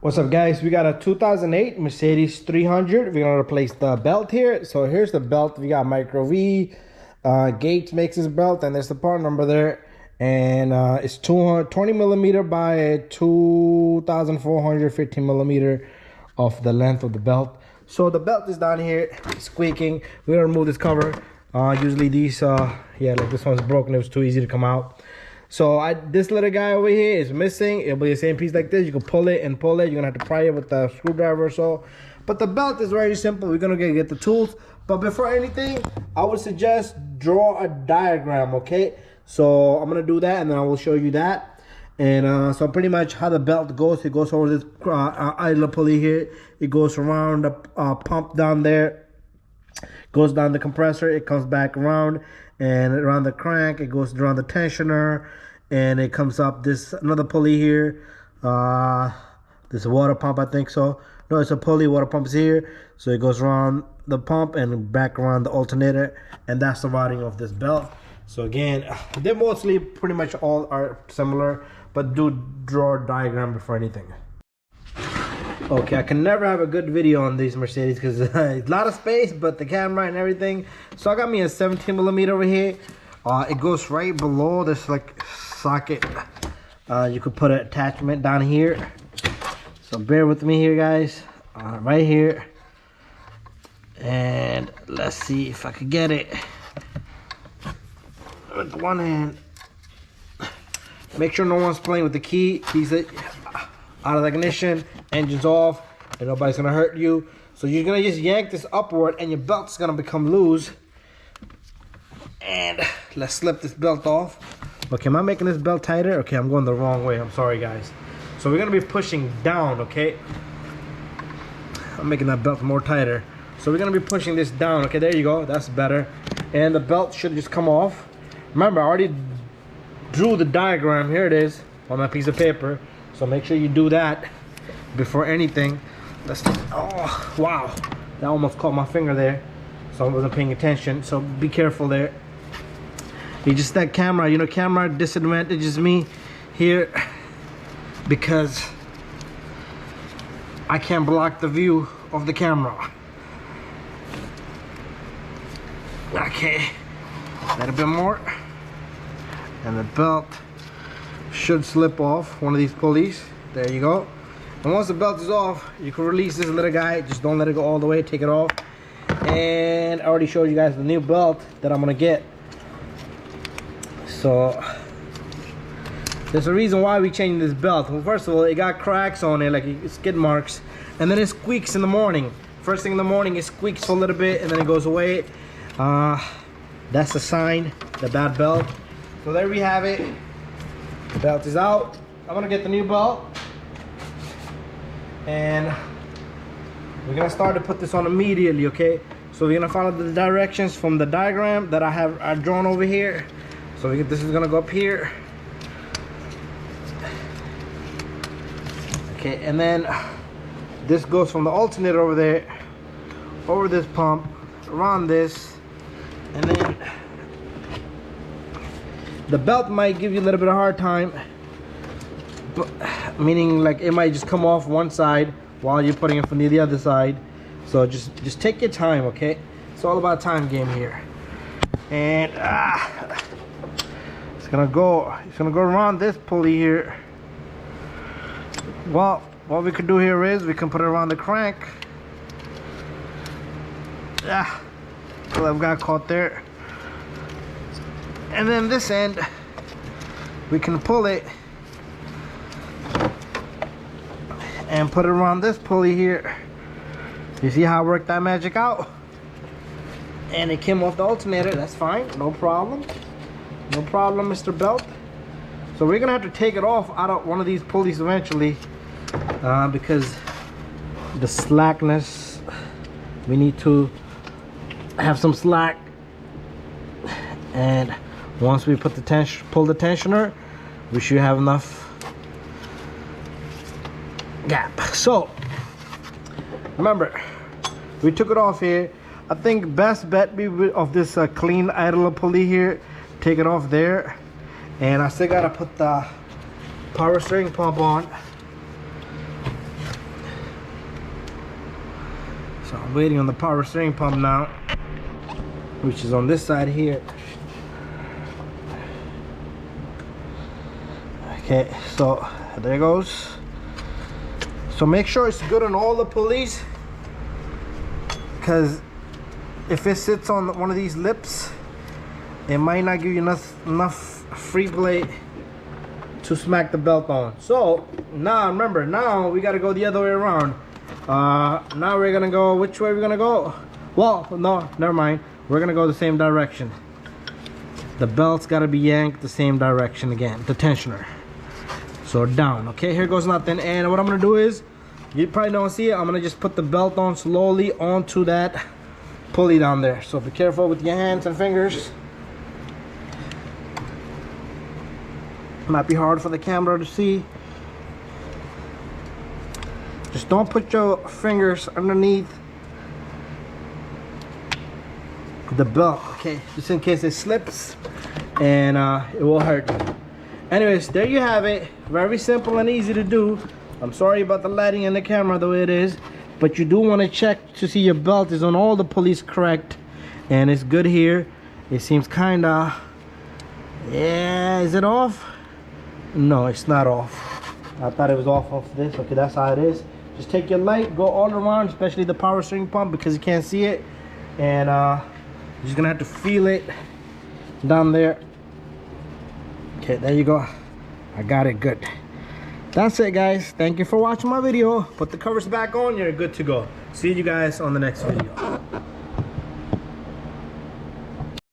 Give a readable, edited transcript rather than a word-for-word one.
What's up, guys? We got a 2008 Mercedes 300. We're gonna replace the belt here. So here's the belt. We got micro V. Gates makes this belt, and there's the part number there. And it's 220 millimeter by 2,415 millimeter of the length of the belt. So the belt is down here, squeaking. We're gonna remove this cover. Usually these, like this one's broken. It was too easy to come out. So this little guy over here is missing. It'll be the same piece like this. You can pull it and pull it. You're gonna have to pry it with the screwdriver or so. But the belt is very simple. We're gonna get the tools. But before anything, I would suggest draw a diagram, okay? So I'm gonna do that and then I will show you that. And so pretty much how the belt goes, it goes over this idler pulley here. It goes around the pump down there. Goes down the compressor, it comes back around, and around the crank, it goes around the tensioner, and it comes up this another pulley here. This water pump, I think so. No, it's a pulley. Water pump is here, so it goes around the pump and back around the alternator, and that's the routing of this belt. So again, they're mostly pretty much all are similar, but do draw a diagram before anything. Okay, I can never have a good video on these Mercedes because it's a lot of space, but the camera and everything. So I got me a 17 millimeter over here. It goes right below this like socket. You could put an attachment down here. So bear with me here, guys. Right here. And let's see if I could get it with one hand. Make sure no one's playing with the key. Keys it out of the ignition, engine's off, and nobody's gonna hurt you. So you're gonna just yank this upward and your belt's gonna become loose. And let's slip this belt off. Okay, am I making this belt tighter? Okay, I'm going the wrong way. I'm sorry, guys. So we're gonna be pushing down, okay? I'm making that belt more tighter. So we're gonna be pushing this down. Okay, there you go, that's better. And the belt should just come off. Remember, I already drew the diagram. Here it is on that piece of paper. So make sure you do that before anything. Oh, wow. That almost caught my finger there. So I wasn't paying attention. So be careful there. You just that camera, you know, camera disadvantages me here because I can't block the view of the camera. Okay, a little bit more. And the belt should slip off one of these pulleys. There you go. And once the belt is off, you can release this little guy. Just don't let it go all the way. Take it off. And I already showed you guys the new belt that I'm gonna get. So there's a reason why we changed this belt. Well, first of all, it got cracks on it, like skid marks, and then it squeaks in the morning. First thing in the morning, it squeaks for a little bit, and then it goes away. That's a sign, the bad belt. So there we have it. The belt is out. I'm gonna get the new belt, and we're gonna start to put this on immediately, okay? So we're gonna follow the directions from the diagram that I've drawn over here. So this is gonna go up here. Okay, and then this goes from the alternator over there, over this pump, around this, and then the belt might give you a little bit of a hard time, but meaning like it might just come off one side while you're putting it from the other side. So just take your time, okay? It's all about time game here. And it's gonna go around this pulley here. Well, what we could do here is we can put it around the crank. Well, I've got caught there. And then this end, we can pull it and put it around this pulley here. You see how I worked that magic out? And it came off the alternator. That's fine, no problem. No problem, Mr. Belt. So we're gonna have to take it off out of one of these pulleys eventually because the slackness, we need to have some slack. And once we put pull the tensioner, we should have enough gap. So remember, we took it off here. I think best bet be of this clean idler pulley here. Take it off there, and I still gotta put the power steering pump on. So I'm waiting on the power steering pump now, which is on this side here. Okay, so there it goes. So make sure it's good on all the pulleys, because if it sits on one of these lips, it might not give you enough free play to smack the belt on. So now remember, now we got to go the other way around. Now we're gonna go, which way we're gonna go? Well, no, never mind, we're gonna go the same direction. The belt's got to be yanked the same direction again, the tensioner. So down. Okay, here goes nothing. And what I'm gonna do is, you probably don't see it, I'm gonna just put the belt on slowly onto that pulley down there. So be careful with your hands and fingers. Might be hard for the camera to see. Just don't put your fingers underneath the belt, okay? Just in case it slips and it will hurt you. Anyways, there you have it. Very simple and easy to do. I'm sorry about the lighting and the camera the way it is, but you do want to check to see your belt is on all the pulleys correct, and it's good here. It seems kind of, yeah, is it off? No, it's not off. I thought it was off this. Okay, that's how it is. Just take your light, go all around, especially the power steering pump, because you can't see it, and you're just gonna have to feel it down there. Okay, there you go. I got it good. That's it, guys. Thank you for watching my video. Put the covers back on, you're good to go. See you guys on the next video.